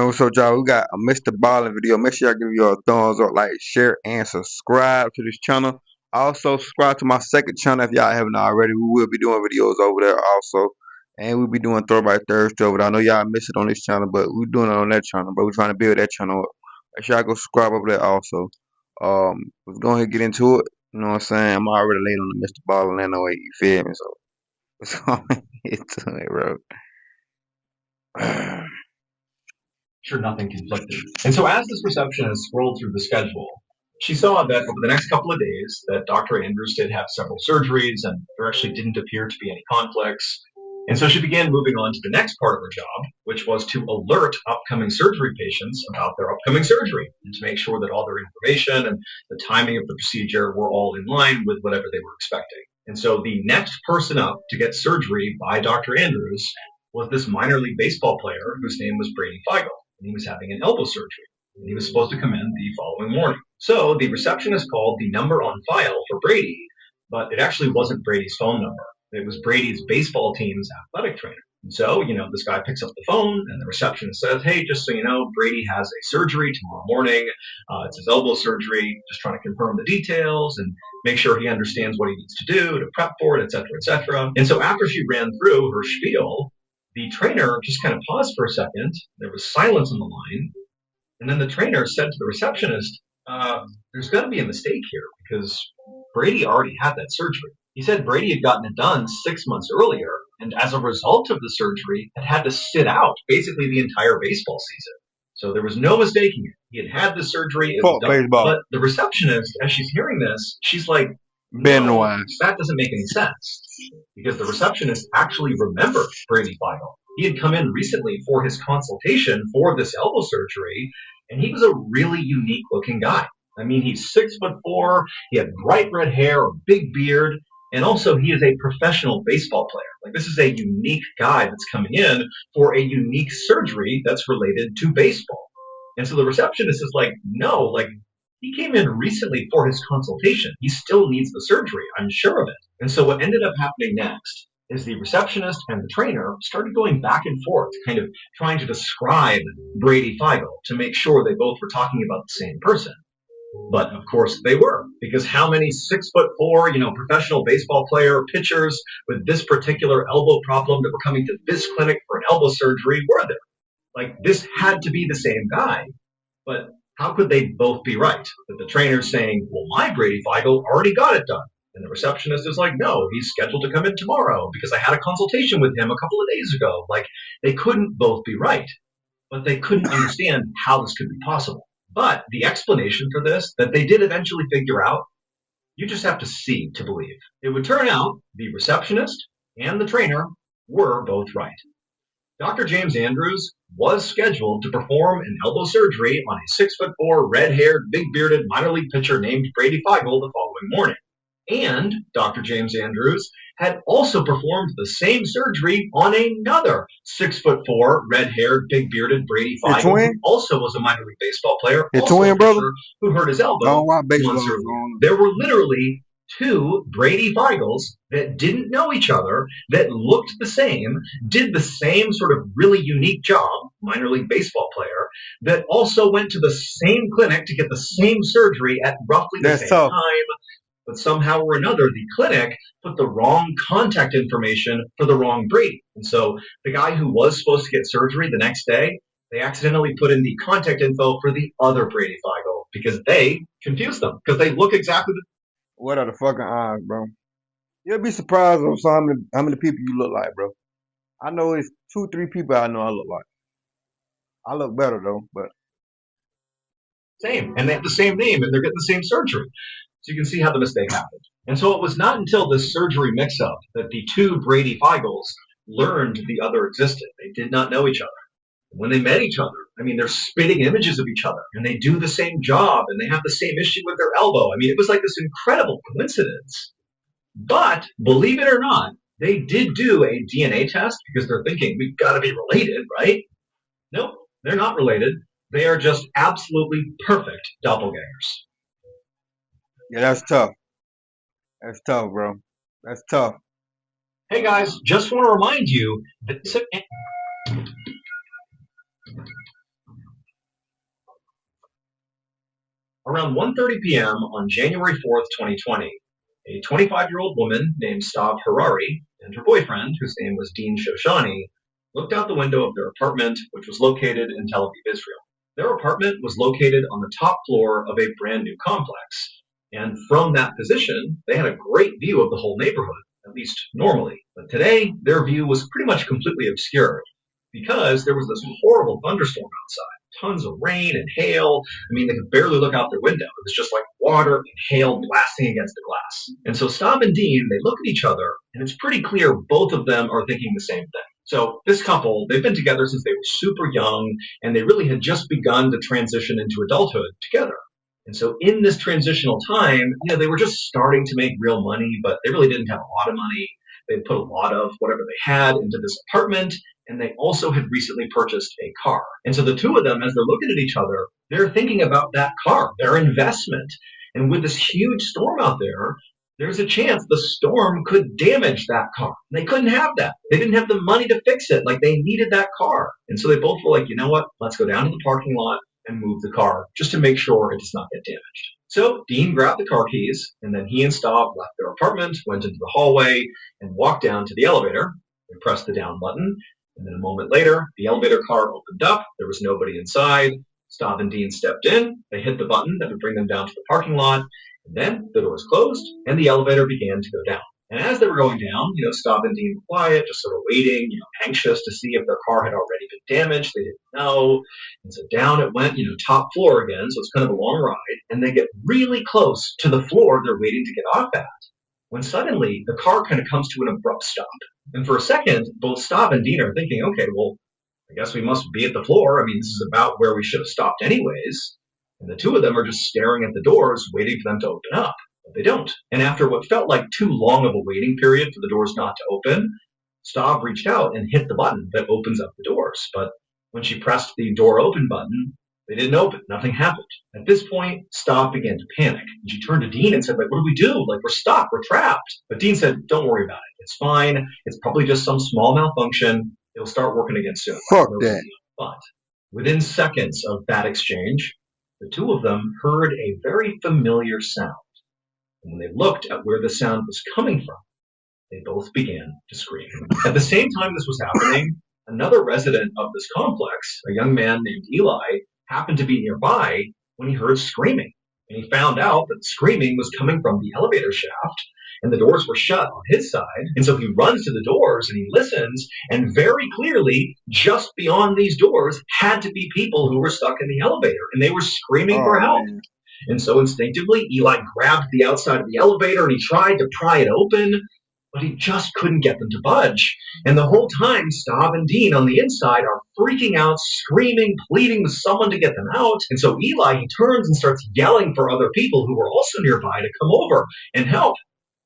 what's up, y'all? We got a Mr. Ballen video. Make sure y'all give y'all a thumbs up, like, share, and subscribe to this channel. Also, subscribe to my second channel if y'all haven't already. We will be doing videos over there also. And we'll be doing Throwback Thursday over there. I know y'all miss it on this channel, but we're doing it on that channel. But we're trying to build that channel up. Make sure y'all go subscribe over there also. Let's go ahead and get into it. You know what I'm saying? I'm already late on the Mr. Ballen anyway. You feel me? So, let's go into it, bro. Sure, nothing conflicted. And so as this receptionist scrolled through the schedule, she saw that over the next couple of days that Dr. Andrews did have several surgeries and there actually didn't appear to be any conflicts. And so she began moving on to the next part of her job, which was to alert upcoming surgery patients about their upcoming surgery and to make sure that all their information and the timing of the procedure were all in line with whatever they were expecting. And so the next person up to get surgery by Dr. Andrews was this minor league baseball player whose name was Brady Feigl. And he was having an elbow surgery. And he was supposed to come in the following morning. So the receptionist called the number on file for Brady, but it actually wasn't Brady's phone number. It was Brady's baseball team's athletic trainer. And so, this guy picks up the phone and the receptionist says, hey, just so you know, Brady has a surgery tomorrow morning. It's his elbow surgery. Just trying to confirm the details and make sure he understands what he needs to do to prep for it, et cetera, et cetera. And so after she ran through her spiel, the trainer just kind of paused for a second. There was silence on the line. And then the trainer said to the receptionist, there's got to be a mistake here because Brady already had that surgery. He said Brady had gotten it done 6 months earlier, and as a result of the surgery, had to sit out basically the entire baseball season. So there was no mistaking it. He had the surgery. It was done. Baseball. But the receptionist, as she's hearing this, she's like, Ben no, wise. that doesn't make any sense. Because the receptionist actually remembered Brady Feigl. He had come in recently for his consultation for this elbow surgery, and he was a really unique looking guy. I mean, he's 6'4", he had bright red hair, a big beard, and also he is a professional baseball player. Like, this is a unique guy that's coming in for a unique surgery that's related to baseball. And so the receptionist is like, no, like, he came in recently for his consultation. He still needs the surgery. I'm sure of it. And so what ended up happening next is the receptionist and the trainer started going back and forth, kind of trying to describe Brady Feigl to make sure they both were talking about the same person. But of course they were, because how many 6'4", professional baseball player pitchers with this particular elbow problem that were coming to this clinic for an elbow surgery were there? Like, this had to be the same guy. But how could they both be right? That the trainer's saying, well, my Brady Feigl already got it done. And the receptionist is like, no, he's scheduled to come in tomorrow because I had a consultation with him a couple of days ago. Like, they couldn't both be right, but they couldn't understand how this could be possible. But the explanation for this that they did eventually figure out, you just have to see to believe. It would turn out the receptionist and the trainer were both right. Dr. James Andrews was scheduled to perform an elbow surgery on a 6'4", red-haired, big-bearded minor league pitcher named Brady Feigl the following morning. And Dr. James Andrews had also performed the same surgery on another 6'4", red-haired, big-bearded Brady Feigl, who also was a minor league baseball player, also a pitcher who hurt his elbow months earlier. There were literally two Brady Feigls that didn't know each other, that looked the same, did the same sort of really unique job, minor league baseball player, that also went to the same clinic to get the same surgery at roughly the same time. But somehow or another, the clinic put the wrong contact information for the wrong Brady. And so the guy who was supposed to get surgery the next day, they accidentally put in the contact info for the other Brady Feigl because they confused them because they look exactly the What are the fucking odds, bro? You'll be surprised on how many people you look like, bro. I know it's 2-3 people I know I look like. I look better though, but same. And they have the same name and they're getting the same surgery. So you can see how the mistake happened. And so it was not until this surgery mix-up that the two Brady Feigls learned the other existed. They did not know each other. When they met each other, I mean, they're spitting images of each other, and they do the same job, and they have the same issue with their elbow. I mean, it was like this incredible coincidence. But believe it or not, they did do a DNA test because they're thinking, we've got to be related, right? Nope, they're not related. They are just absolutely perfect doppelgangers. yeah, that's tough. That's tough, bro. That's tough. Hey guys, just want to remind you that Around 1:30 p.m. on January 4th, 2020, a 25-year-old woman named Stav Harari and her boyfriend, whose name was Dean Shoshani, looked out the window of their apartment, which was located in Tel Aviv, Israel. Their apartment was located on the top floor of a brand new complex, and from that position, they had a great view of the whole neighborhood, at least normally. But today, their view was pretty much completely obscured because there was this horrible thunderstorm outside. Tons of rain and hail. I mean, they could barely look out their window. It was just like water and hail blasting against the glass. And so Stav and Dean, they look at each other, and it's pretty clear both of them are thinking the same thing. So this couple, they've been together since they were super young, and they really had just begun to transition into adulthood together. And so in this transitional time, they were just starting to make real money, but they really didn't have a lot of money. They put a lot of whatever they had into this apartment, and they also had recently purchased a car. And so the two of them, as they're looking at each other, they're thinking about that car, their investment. And with this huge storm out there, there's a chance the storm could damage that car. They couldn't have that. They didn't have the money to fix it. Like, they needed that car. And so they both were like, you know what? Let's go down to the parking lot and move the car just to make sure it does not get damaged. So Dean grabbed the car keys, and then he and Stav left their apartment, went into the hallway, and walked down to the elevator. They pressed the down button, and then a moment later, the elevator car opened up. There was nobody inside. Stav and Dean stepped in. They hit the button that would bring them down to the parking lot. And then the doors closed, and the elevator began to go down. And as they were going down, Stav and Dean were quiet, just sort of waiting, anxious to see if their car had already been damaged. They didn't know. And so down it went, top floor again. So it's kind of a long ride. And they get really close to the floor they're waiting to get off at, when suddenly the car kind of comes to an abrupt stop. And for a second, both Stav and Dean are thinking, okay, well, I guess we must be at the floor. I mean, this is about where we should have stopped anyways. And the two of them are just staring at the doors, waiting for them to open up. But they don't. And after what felt like too long of a waiting period for the doors not to open, Stav reached out and hit the button that opens up the doors. But when she pressed the door open button, they didn't open. Nothing happened. At this point, Stav began to panic. And she turned to Dean and said, what do we do? We're stuck. We're trapped. But Dean said, don't worry about it. It's fine. It's probably just some small malfunction. It'll start working again soon. Fuck that. But within seconds of that exchange, the two of them heard a very familiar sound. And when they looked at where the sound was coming from, they both began to scream. At the same time this was happening, another resident of this complex, a young man named Eli, happened to be nearby when he heard screaming. And he found out that the screaming was coming from the elevator shaft, and the doors were shut on his side. And so he runs to the doors and he listens, and very clearly, just beyond these doors had to be people who were stuck in the elevator, and they were screaming for help. Man. And so instinctively, Eli grabbed the outside of the elevator and he tried to pry it open, but he just couldn't get them to budge. And the whole time, Stav and Dean on the inside are freaking out, screaming, pleading with someone to get them out. And so Eli, he turns and starts yelling for other people who were also nearby to come over and help.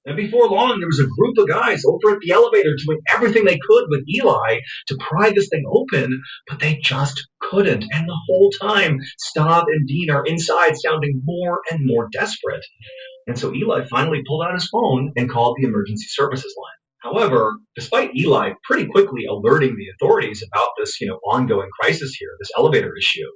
And before long, there was a group of guys over at the elevator doing everything they could with Eli to pry this thing open, but they just couldn't. And the whole time, Stav and Dean are inside sounding more and more desperate. And so Eli finally pulled out his phone and called the emergency services line. However, despite Eli pretty quickly alerting the authorities about this, ongoing crisis here, this elevator issue,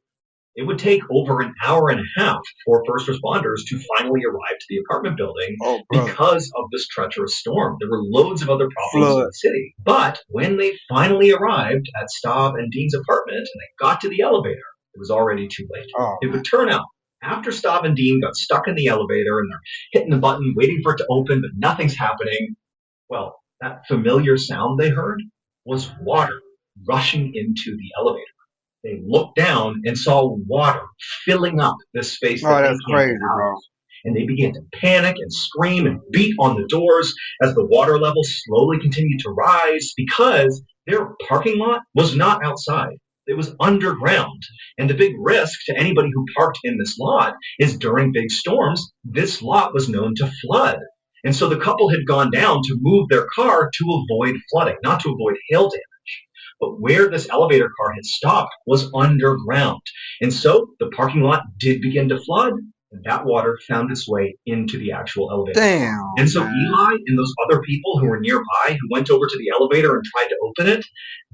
it would take over an hour and a half for first responders to finally arrive to the apartment building because of this treacherous storm. There were loads of other problems in the city. But when they finally arrived at Stav and Dean's apartment and they got to the elevator, it was already too late. It would turn out, after Stav and Dean got stuck in the elevator and they're hitting the button, waiting for it to open, but nothing's happening, well, that familiar sound they heard was water rushing into the elevator. They looked down and saw water filling up this space. Oh, that's crazy, bro. And they began to panic and scream and beat on the doors as the water level slowly continued to rise, because their parking lot was not outside. It was underground. And the big risk to anybody who parked in this lot is during big storms, this lot was known to flood. And so the couple had gone down to move their car to avoid flooding, not to avoid hail damage. But where this elevator car had stopped was underground. And so the parking lot did begin to flood, and that water found its way into the actual elevator. Damn, And so man. Eli and those other people who were nearby who went over to the elevator and tried to open it,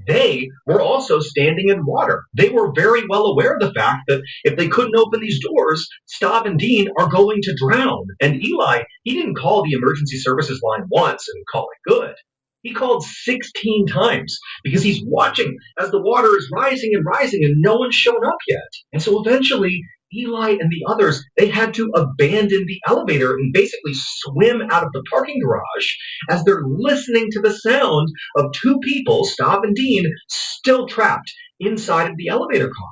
they were also standing in water. They were very well aware of the fact that if they couldn't open these doors, Stav and Dean are going to drown. And Eli, he didn't call the emergency services line once and call it good. He called 16 times because he's watching as the water is rising and rising and no one's shown up yet. And so eventually, Eli and the others, they had to abandon the elevator and basically swim out of the parking garage as they're listening to the sound of two people, Stav and Dean, still trapped inside of the elevator car.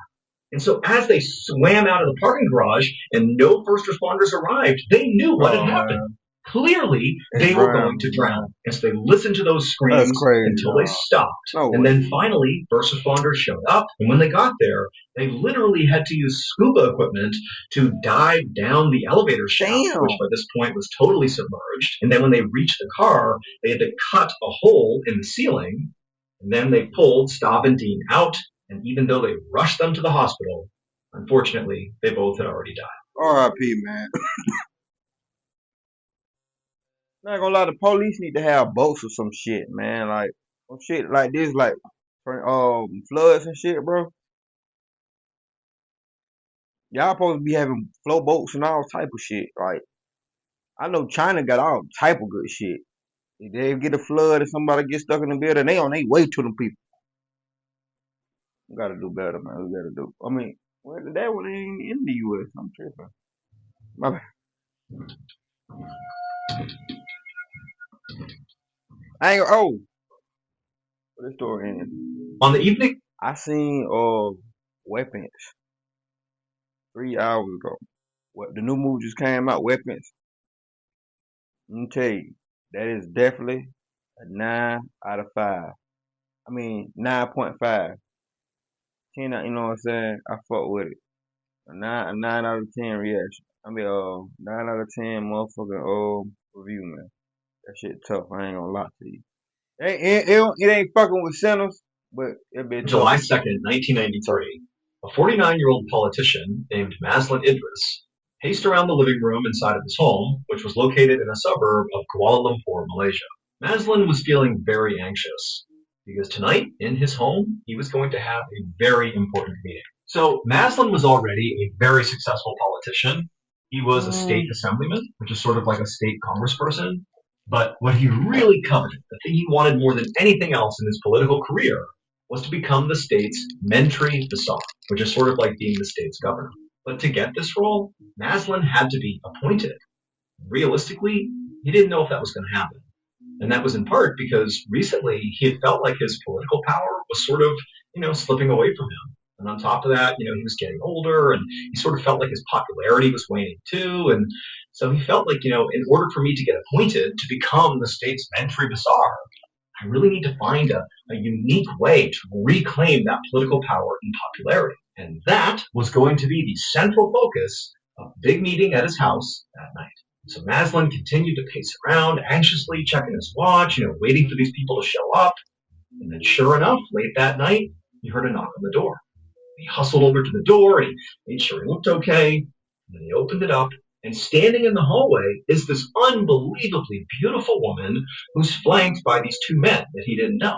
And so as they swam out of the parking garage and no first responders arrived, they knew what had happened. Man. Clearly, They they were drowned, going to man. drown. And so they listened to those That's screams crazy, until they dog. stopped. No And way. then finally, first responders showed up. And when they got there, they literally had to use scuba equipment to dive down the elevator shaft, Damn. which by this point was totally submerged. And then when they reached the car, they had to cut a hole in the ceiling. And then they pulled Stav and Dean out. And even though they rushed them to the hospital, unfortunately, they both had already died. R.I.P. man. Not gonna lie, the police need to have boats or some shit, man. Like some shit like this, like floods and shit, bro. Y'all supposed to be having float boats and all type of shit. Like I know China got all type of good shit. If they get a flood or somebody get stuck in the building, they on their way to them people. We gotta do better, man. We gotta do. I mean, well, that one ain't in the U.S. I'm tripping. My bad. I ain't. Oh, what this story in? On the evening I seen weapons 3 hours ago. What the new movie just came out, Weapons. Let me tell you, that is definitely a 9 out of 5. I mean 9.5. 10, you know what I'm saying? I fuck with it. A nine out of 10 reaction. I mean 9 out of 10 motherfucking review, man. That shit tough. I ain't gonna lie to you. It ain't fucking with sinners, but it be tough. July 2nd, 1993, a 49-year-old politician named Maslin Idris paced around the living room inside of his home, which was located in a suburb of Kuala Lumpur, Malaysia. Maslin was feeling very anxious because tonight in his home, he was going to have a very important meeting. So Maslin was already a very successful politician. He was a state assemblyman, which is sort of like a state congressperson. But what he really coveted, the thing he wanted more than anything else in his political career, was to become the state's Menteri Besar, which is sort of like being the state's governor. But to get this role, Maslin had to be appointed. Realistically, he didn't know if that was going to happen. And that was in part because recently he had felt like his political power was sort of, slipping away from him. And on top of that, he was getting older and he sort of felt like his popularity was waning too. And so he felt like, in order for me to get appointed to become the state's Menteri Besar, I really need to find a unique way to reclaim that political power and popularity. And that was going to be the central focus of the big meeting at his house that night. So Maslin continued to pace around, anxiously checking his watch, waiting for these people to show up. And then sure enough, late that night, he heard a knock on the door. He hustled over to the door and he made sure he looked okay. And then he opened it up, and standing in the hallway is this unbelievably beautiful woman who's flanked by these two men that he didn't know.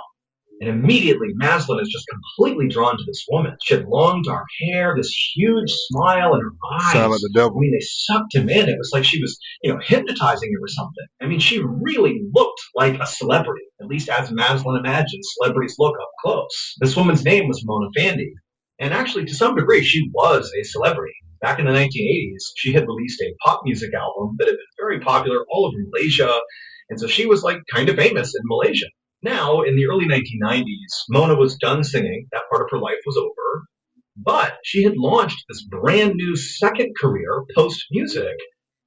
And immediately, Maslin is just completely drawn to this woman. She had long dark hair, this huge smile, and her eyes. Sound like the devil. I mean, they sucked him in. It was like she was, hypnotizing him or something. I mean, she really looked like a celebrity, at least as Maslin imagined celebrities look up close. This woman's name was Mona Fandey. And actually, to some degree, she was a celebrity. Back in the 1980s, she had released a pop music album that had been very popular all over Malaysia. And so she was like kind of famous in Malaysia. Now, in the early 1990s, Mona was done singing. That part of her life was over. But she had launched this brand new second career post music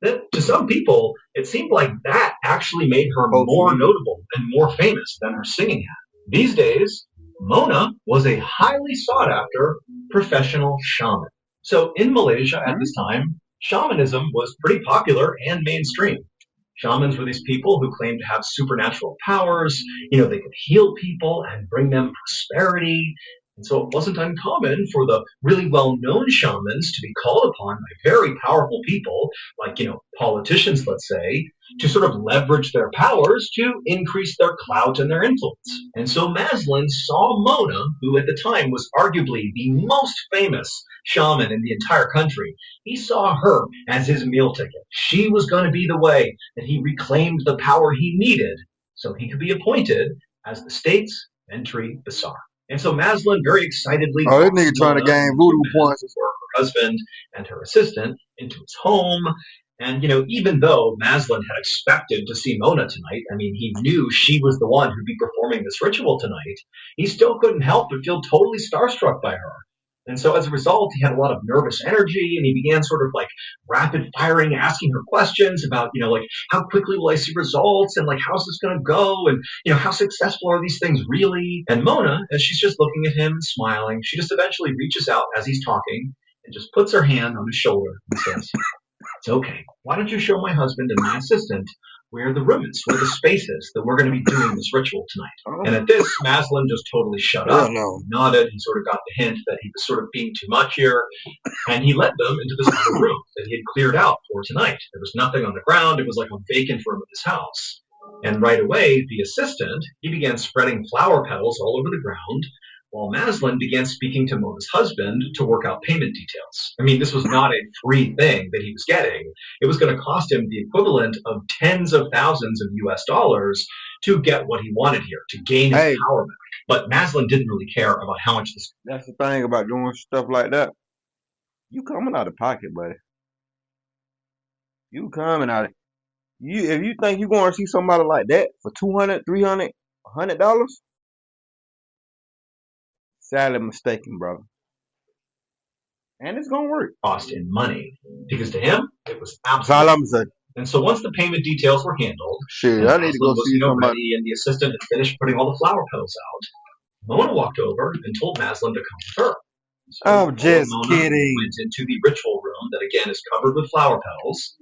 that to some people, it seemed like that actually made her more notable and more famous than her singing had. These days, Mona was a highly sought after professional shaman. So in Malaysia at this time, shamanism was pretty popular and mainstream. Shamans were these people who claimed to have supernatural powers. They could heal people and bring them prosperity. And so it wasn't uncommon for the really well-known shamans to be called upon by very powerful people, like, politicians, let's say, to sort of leverage their powers to increase their clout and their influence. And so Maslin saw Mona, who at the time was arguably the most famous shaman in the entire country. He saw her as his meal ticket. She was going to be the way that he reclaimed the power he needed so he could be appointed as the state's Mentri Basar. And so Maslin very excitedly Oh, this walks nigga trying to Mona, gain the voodoo woman, points. or her husband and her assistant, into his home. And, even though Maslin had expected to see Mona tonight, I mean, he knew she was the one who'd be performing this ritual tonight, he still couldn't help but feel totally starstruck by her. And so as a result, he had a lot of nervous energy and he began sort of like rapid firing, asking her questions about, like, how quickly will I see results and like, how's this going to go? And, how successful are these things really? And Mona, as she's just looking at him and smiling, she just eventually reaches out as he's talking and just puts her hand on his shoulder and says, it's okay. Why don't you show my husband and my assistant where the room is, where the space is that we're going to be doing this ritual tonight? And at this, Maslin just totally shut Hell up. no. He nodded. He sort of got the hint that he was sort of being too much here. And he led them into this other room that he had cleared out for tonight. There was nothing on the ground. It was like a vacant room in his house. And right away, the assistant, he began spreading flower petals all over the ground, while Maslin began speaking to Mona's husband to work out payment details. I mean, this was not a free thing that he was getting. It was going to cost him the equivalent of tens of thousands of US dollars to get what he wanted here, to gain his Hey, power back. But Maslin didn't really care about how much this. that's the thing about doing stuff like that. You coming out of pocket, buddy. You coming out of you if you think you going to see somebody like that for 200, 300, $100, sadly mistaken, brother. And it's gonna work. Cost in money, because to him, it was That's all absolutely. I'm saying. And so once the payment details were handled, Shit, and I need to Maslin go was, see somebody. ready and the assistant had finished putting all the flower petals out, Mona walked over and told Maslin to come with her. So he I'm followed just Mona and they kidding. went into the ritual room that again is covered with flower petals,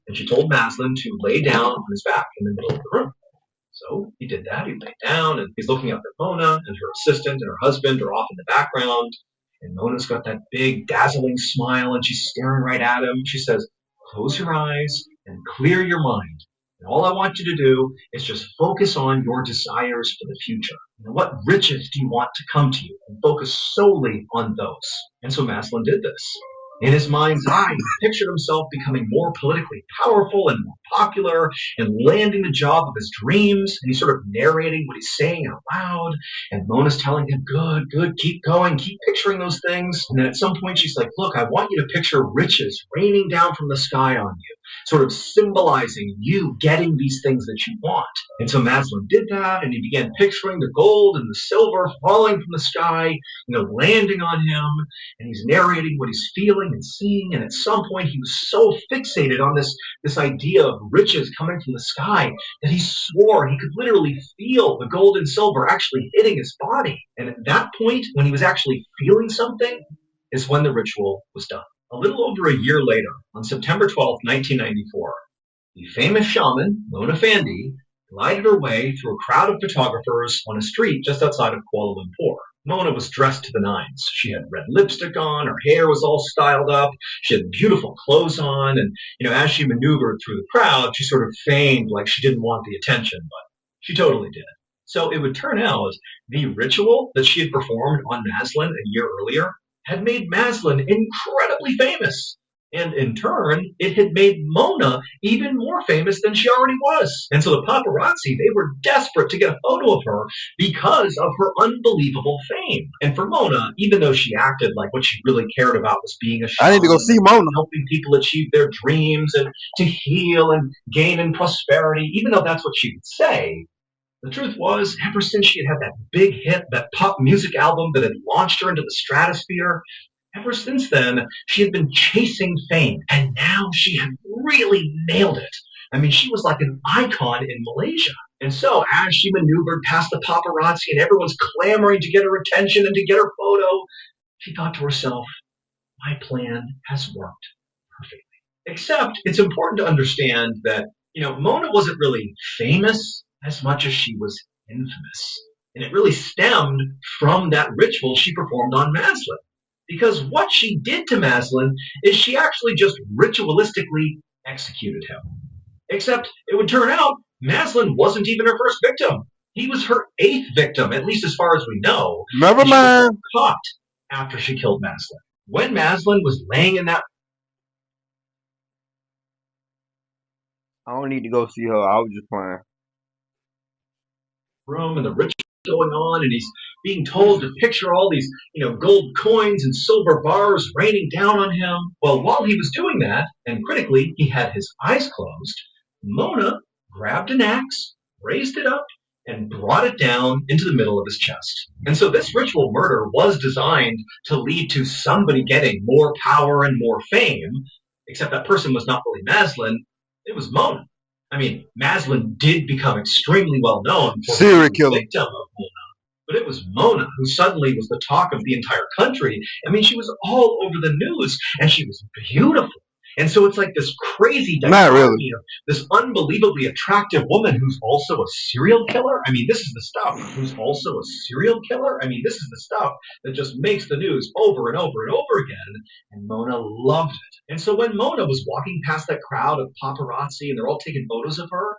and she told Maslin to lay down on his back in the middle of the room. So he did that. He lay down and he's looking up at Mona, and her assistant and her husband are off in the background. And Mona's got that big, dazzling smile, and she's staring right at him. She says, close your eyes and clear your mind. And all I want you to do is just focus on your desires for the future. What riches do you want to come to you? And focus solely on those. And so Maslin did this. In his mind's eye, he pictured himself becoming more politically powerful and more popular and landing the job of his dreams. And he's sort of narrating what he's saying out loud. And Mona's telling him, good, good, keep going, keep picturing those things. And then at some point, she's like, look, I want you to picture riches raining down from the sky on you, sort of symbolizing you getting these things that you want. And so Maslin did that, and he began picturing the gold and the silver falling from the sky, landing on him. And he's narrating what he's feeling and seeing. And at some point, he was so fixated on this idea of riches coming from the sky that he swore he could literally feel the gold and silver actually hitting his body. And at that point, when he was actually feeling something, is when the ritual was done. A little over a year later, on September 12th, 1994, the famous shaman, Mona Fandi, glided her way through a crowd of photographers on a street just outside of Kuala Lumpur. Mona was dressed to the nines. She had red lipstick on, her hair was all styled up, she had beautiful clothes on, and, as she maneuvered through the crowd, she sort of feigned like she didn't want the attention, but she totally did. So it would turn out the ritual that she had performed on Maslin a year earlier had made Maslin incredibly famous. And in turn, it had made Mona even more famous than she already was. And so the paparazzi, they were desperate to get a photo of her because of her unbelievable fame. And for Mona, even though she acted like what she really cared about was being a I need to go shaman, see Mona. helping people achieve their dreams and to heal and gain in prosperity, even though that's what she would say, the truth was, ever since she had that big hit, that pop music album that had launched her into the stratosphere, ever since then, she had been chasing fame, and now she had really nailed it. I mean, she was like an icon in Malaysia. And so, as she maneuvered past the paparazzi and everyone's clamoring to get her attention and to get her photo, she thought to herself, my plan has worked perfectly. Except, it's important to understand that, Mona wasn't really famous as much as she was infamous. And it really stemmed from that ritual she performed on Maslin. Because what she did to Maslin is she actually just ritualistically executed him. Except it would turn out Maslin wasn't even her first victim. He was her eighth victim, at least as far as we know, Never and she was mind. caught after she killed Maslin. When Maslin was laying in that I don't need to go see her. I was just playing. room and the ritual going on, and he's being told to picture all these, gold coins and silver bars raining down on him. Well, while he was doing that, and critically, he had his eyes closed, Mona grabbed an axe, raised it up, and brought it down into the middle of his chest. And so this ritual murder was designed to lead to somebody getting more power and more fame, except that person was not really Maslin, it was Mona. I mean, Maslin did become extremely well known for being Serial the killer. victim of Mona, but it was Mona who suddenly was the talk of the entire country. I mean, she was all over the news, and she was beautiful. And so it's like this crazy Not really. dichotomy of this unbelievably attractive woman who's also a serial killer. I mean, this is the stuff who's also a serial killer. I mean, this is the stuff that just makes the news over and over and over again. And Mona loved it. And so when Mona was walking past that crowd of paparazzi and they're all taking photos of her,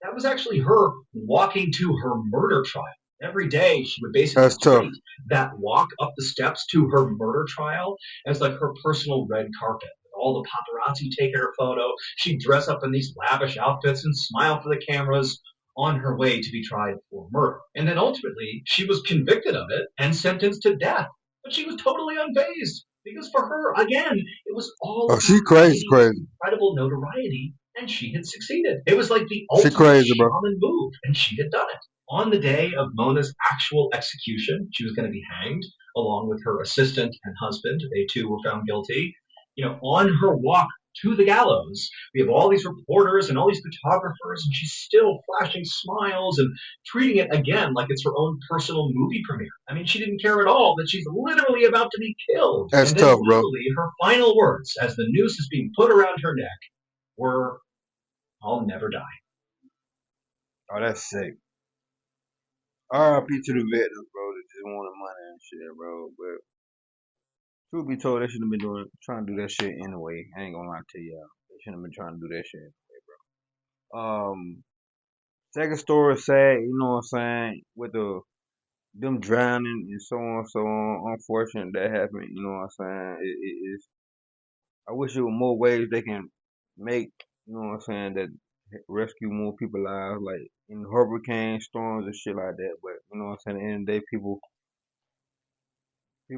that was actually her walking to her murder trial. Every day she would basically That's tough. treat that walk up the steps to her murder trial as like her personal red carpet. All the paparazzi taking her photo. She'd dress up in these lavish outfits and smile for the cameras on her way to be tried for murder. And then ultimately, she was convicted of it and sentenced to death. But she was totally unfazed because for her, again, it was all Oh, about she crazy, gaining this crazy. incredible notoriety, and she had succeeded. It was like the She ultimate crazy, bro. shaman move, and she had done it. On the day of Mona's actual execution, she was going to be hanged along with her assistant and husband. They too were found guilty. On her walk to the gallows, we have all these reporters and all these photographers, and she's still flashing smiles and treating it again like it's her own personal movie premiere. I mean, she didn't care at all that she's literally about to be killed. That's And then tough, bro. literally her final words as the noose is being put around her neck were, "I'll never die." Oh, that's sick. R.I.P. to the victims, bro. That just wanted money and shit, bro. But truth be told, they shouldn't have been trying to do that shit anyway. I ain't gonna lie to y'all. They shouldn't have been trying to do that shit anyway, bro. Second story sad. You know what I'm saying? With them drowning and so on, so on. Unfortunate that happened. You know what I'm saying? It's. I wish there were more ways they can make. You know what I'm saying? That rescue more people lives, like in hurricane storms and shit like that. But you know what I'm saying? At the end of the day, people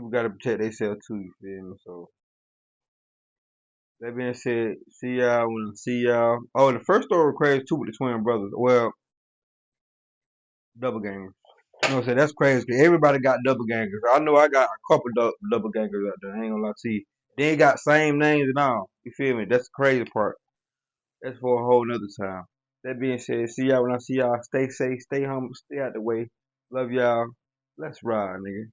gotta protect themselves too. You feel me? So that being said, see y'all when I see y'all. Oh, the first story was crazy too with the twin brothers. Well, double gangers. You know what I'm saying? That's crazy because everybody got double gangers. I know I got a couple double gangers out there. I ain't gonna lie to you. They ain't got same names and all. You feel me? That's the crazy part. That's for a whole nother time. That being said, see y'all when I see y'all. Stay safe, stay humble, stay out the way. Love y'all. Let's ride, nigga.